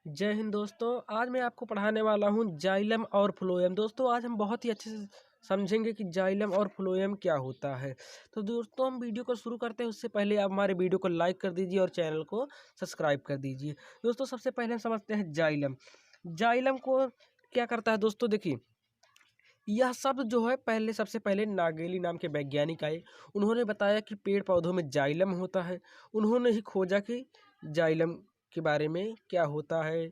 जय हिंद दोस्तों। आज मैं आपको पढ़ाने वाला हूँ जाइलम और फ्लोएम। दोस्तों आज हम बहुत ही अच्छे से समझेंगे कि जाइलम और फ्लोएम क्या होता है। तो दोस्तों हम वीडियो को शुरू करते हैं उससे पहले आप हमारे वीडियो को लाइक कर दीजिए और चैनल को सब्सक्राइब कर दीजिए। दोस्तों सबसे पहले हम समझते हैं जाइलम। जाइलम को क्या करता है दोस्तों, देखिए यह शब्द जो है सबसे पहले नागेली नाम के वैज्ञानिक आए। उन्होंने बताया कि पेड़ पौधों में जाइलम होता है। उन्होंने ही खोजा कि जाइलम के बारे में क्या होता है,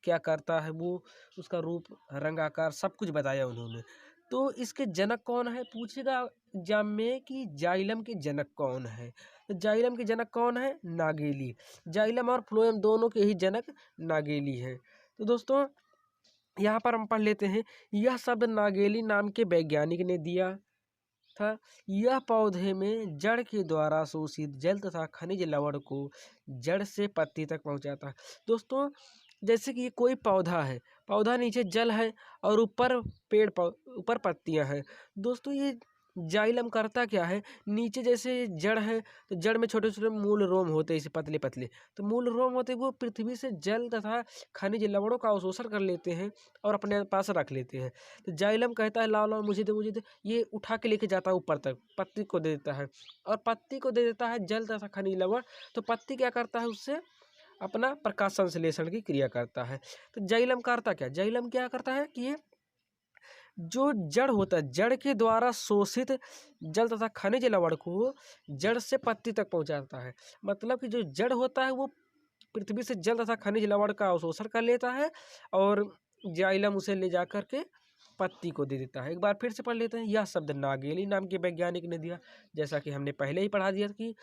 क्या करता है वो, उसका रूप, रंग, आकार सब कुछ बताया उन्होंने। तो इसके जनक कौन है पूछेगा एग्जाम में कि जाइलम के जनक कौन है। तो जाइलम के जनक कौन है? नागेली। जाइलम और फ्लोएम दोनों के ही जनक नागेली है। तो दोस्तों यहाँ पर हम पढ़ लेते हैं। यह शब्द नागेली नाम के वैज्ञानिक ने दिया था। यह पौधे में जड़ के द्वारा शोषित जल तथा खनिज लवण को जड़ से पत्ती तक पहुंचाता है। दोस्तों जैसे कि ये कोई पौधा है, पौधा नीचे जल है और ऊपर ऊपर पत्तियां हैं। दोस्तों ये जाइलम करता क्या है, नीचे जैसे जड़ है तो जड़ में छोटे छोटे मूल रोम होते हैं, इसे पतले पतले। तो मूल रोम होते वो पृथ्वी से जल तथा खनिज लवणों का अवशोषण कर लेते हैं और अपने पास रख लेते हैं। तो जाइलम कहता है लाओ लाओ मुझे दे मुझे दे, ये उठा के लेके जाता है ऊपर तक, पत्ती को दे देता है और पत्ती को दे देता है जल तथा खनिज लवण। तो पत्ती क्या करता है, उससे अपना प्रकाश संश्लेषण की क्रिया करता है। तो जाइलम करता क्या, जाइलम क्या करता है कि ये जो जड़ होता है, जड़ के द्वारा शोषित जल तथा खनिज लवण को जड़ से पत्ती तक पहुंचाता है। मतलब कि जो जड़ होता है वो पृथ्वी से जल तथा खनिज लवण का अवशोषण कर लेता है और जाइलम उसे ले जाकर के पत्ती को दे देता है। एक बार फिर से पढ़ लेते हैं। यह शब्द नागेली नाम के वैज्ञानिक ने दिया। जैसा कि हमने पहले ही पढ़ा दिया कि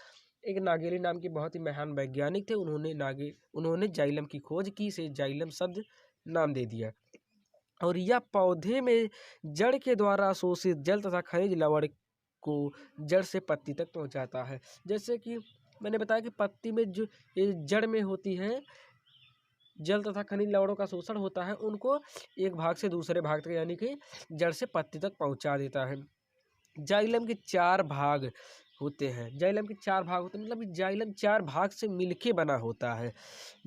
एक नागेली नाम के बहुत ही महान वैज्ञानिक थे। उन्होंने जाइलम की खोज की, से जाइलम शब्द नाम दे दिया। और यह पौधे में जड़ के द्वारा शोषित जल तथा खनिज लवण को जड़ से पत्ती तक पहुंचाता है। जैसे कि मैंने बताया कि पत्ती में जो ये जड़ में होती है जल तथा खनिज लवणों का शोषण होता है, उनको एक भाग से दूसरे भाग तक यानी कि जड़ से पत्ती तक पहुंचा देता है। जाइलम के 4 भाग होते हैं। जाइलम के 4 भाग होते हैं, मतलब जाइलम 4 भाग से मिलके बना होता है।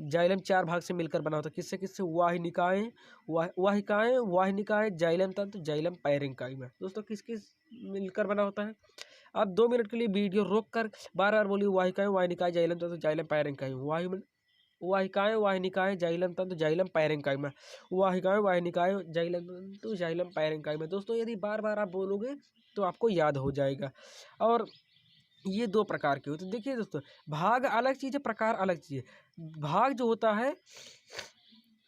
जाइलम 4 भाग से मिलकर बना होता है। किससे किससे? वाहिनिकाएं, वाहिनिकाएं, जाइलम तंतु, जाइलम पैरेंकाइमा। दोस्तों किस किस मिलकर बना होता है? आप 2 मिनट के लिए वीडियो रोक कर बार बार बोलिए वाहिकाएं, वाहिनिकाएं, जाइलम तंतु, जाइलम पैरेंकाइमा। वाहिकाएं, वाहिनिकाएं, जाइलम तंतु, जाइलम पैरेंकाइमा। वाहिकाएं, वाहिनिकाएं, जाइलम तंतु, जाइलम पैरेंकाइमा। दोस्तों यदि बार बार आप बोलोगे तो आपको याद हो जाएगा। और ये 2 प्रकार के होते हैं। देखिए दोस्तों, भाग अलग चीज़ है, प्रकार अलग चीज़ है। भाग जो होता है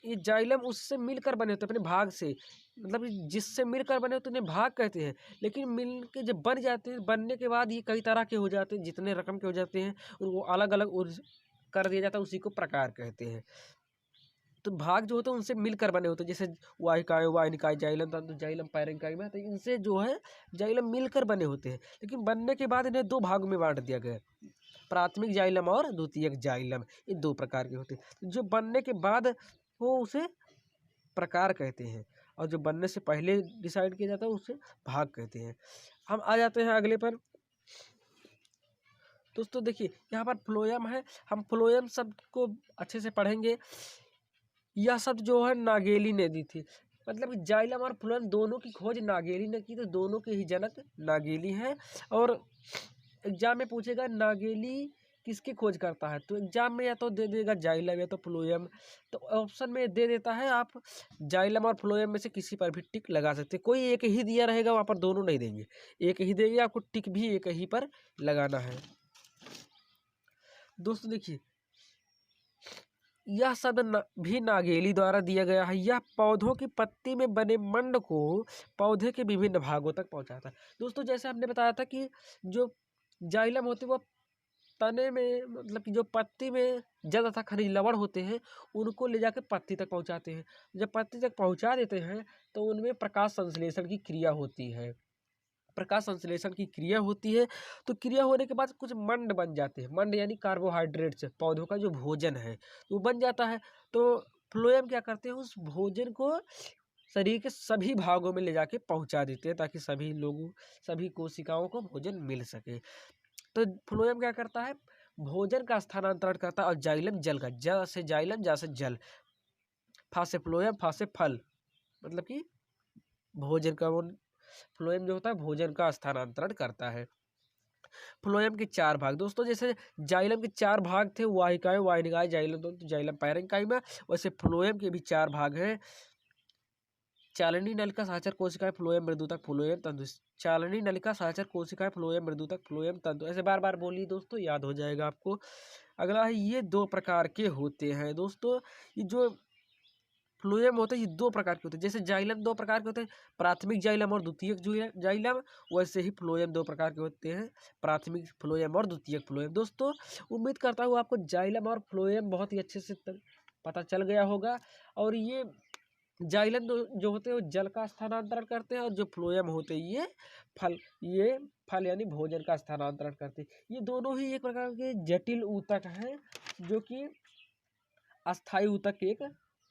ये जाइलम उससे मिलकर बने होते हैं, अपने भाग से, मतलब जिससे मिलकर बने होते हैं उन्हें भाग कहते हैं। लेकिन मिल के जब बन जाते हैं, बनने के बाद ये कई तरह के हो जाते हैं, जितने रकम के हो जाते हैं उनको अलग अलग कर दिया जाता है, उसी को प्रकार कहते हैं। तो भाग जो होते हैं उनसे मिलकर बने होते हैं, जैसे वाहिकाएं, वाहिनिकाएं, जाइलम तंतु, जाइलम पैरेंकाइमा। तो इनसे जो है जाइलम मिलकर बने होते हैं, लेकिन बनने के बाद इन्हें 2 भागों में बांट दिया गया, प्राथमिक जाइलम और द्वितीयक जाइलम। ये 2 प्रकार के होते हैं। तो जो बनने के बाद वो उसे प्रकार कहते हैं और जो बनने से पहले डिसाइड किया जाता है उसे भाग कहते हैं। हम आ जाते हैं अगले पर। दोस्तों देखिए यहाँ पर फ्लोएम है, हम फ्लोएम शब्द को अच्छे से पढ़ेंगे। यह शब्द जो है नागेली ने दी थी, मतलब जाइलम और फ्लोएम दोनों की खोज नागेली ने की, तो दोनों के ही जनक नागेली हैं। और एग्जाम में पूछेगा नागेली किसकी खोज करता है, तो एग्जाम में या तो दे देगा जाइलम या तो फ्लोएम। तो ऑप्शन में दे देता है, आप जाइलम और फ्लोएम में से किसी पर भी टिक लगा सकते हैं। कोई एक ही दिया रहेगा, वहाँ पर दोनों नहीं देंगे, एक ही देंगे, आपको टिक भी एक ही पर लगाना है। दोस्तों देखिए यह शब्द भी नागेली द्वारा दिया गया है। यह पौधों की पत्ती में बने मंड को पौधे के विभिन्न भागों तक पहुंचाता है। दोस्तों जैसे हमने बताया था कि जो जाइलम होती है वो तने में, मतलब कि जो पत्ती में जल तथा खनिज लवण होते हैं उनको ले जाकर पत्ती तक पहुंचाते हैं। जब पत्ती तक पहुंचा देते हैं तो उनमें प्रकाश संश्लेषण की क्रिया होती है। प्रकाश संश्लेषण की क्रिया होती है, तो क्रिया होने के बाद कुछ मंड बन जाते हैं। मंड यानी कार्बोहाइड्रेट्स, पौधों का जो भोजन है वो बन जाता है। तो फ्लोएम क्या करते हैं, उस भोजन को शरीर के सभी भागों में ले जाके पहुंचा देते हैं ताकि सभी लोगों, सभी कोशिकाओं को भोजन मिल सके। तो फ्लोएम क्या करता है, भोजन का स्थानांतरण करता है और जाइलम जल का, ज से जाइलम, जा से जल, फा से फ्लोएम, फा से फल, मतलब कि भोजन का वो फ्लोएम जो होता है भोजन का स्थानांतरण करता है। फ्लोएम के 4 भाग दोस्तों, जैसे जाइलम के 4 भाग थे, वाहिकाएं, वाहिनिकाएं, जाइलम तो जाइलम पैरेंकाइमा, वैसे फ्लोएम के भी 4 भाग हैं। चालनी नलिका साचर कोशिकाएं, फ्लोएम मृदुतक, फ्लोएम तंतु। चालनी नलिका साचर कोशिकाएं, फ्लोएम मृदुतक, फ्लोएम तंतु। ऐसे बार बार बोलिए दोस्तों, याद हो जाएगा आपको। अगला है, ये 2 प्रकार के होते हैं दोस्तों। ये जो फ्लोएम होते हैं ये 2 प्रकार के होते हैं। जैसे जाइलम 2 प्रकार के होते हैं, प्राथमिक जाइलम और द्वितीयक जाइलम, वैसे ही फ्लोएम 2 प्रकार के होते हैं, प्राथमिक फ्लोएम और द्वितीयक फ्लोएम। दोस्तों उम्मीद करता हूँ आपको जाइलम और फ्लोएम बहुत ही अच्छे से पता चल गया होगा। और ये जाइलम जो होते हैं वो जल का स्थानांतरण करते हैं, और जो फ्लोएम होते हैं ये फल यानी भोजन का स्थानांतरण करते हैं। ये दोनों ही एक प्रकार के जटिल ऊतक हैं, जो कि अस्थायी ऊतक के एक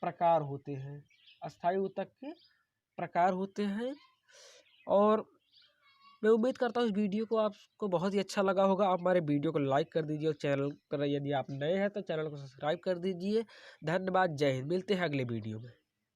प्रकार होते हैं, अस्थायी ऊतक के प्रकार होते हैं। और मैं उम्मीद करता हूँ इस वीडियो को आपको बहुत ही अच्छा लगा होगा। आप हमारे वीडियो को लाइक कर दीजिए, और चैनल पर यदि आप नए हैं तो चैनल को सब्सक्राइब कर दीजिए। धन्यवाद, जय हिंद। मिलते हैं अगले वीडियो में।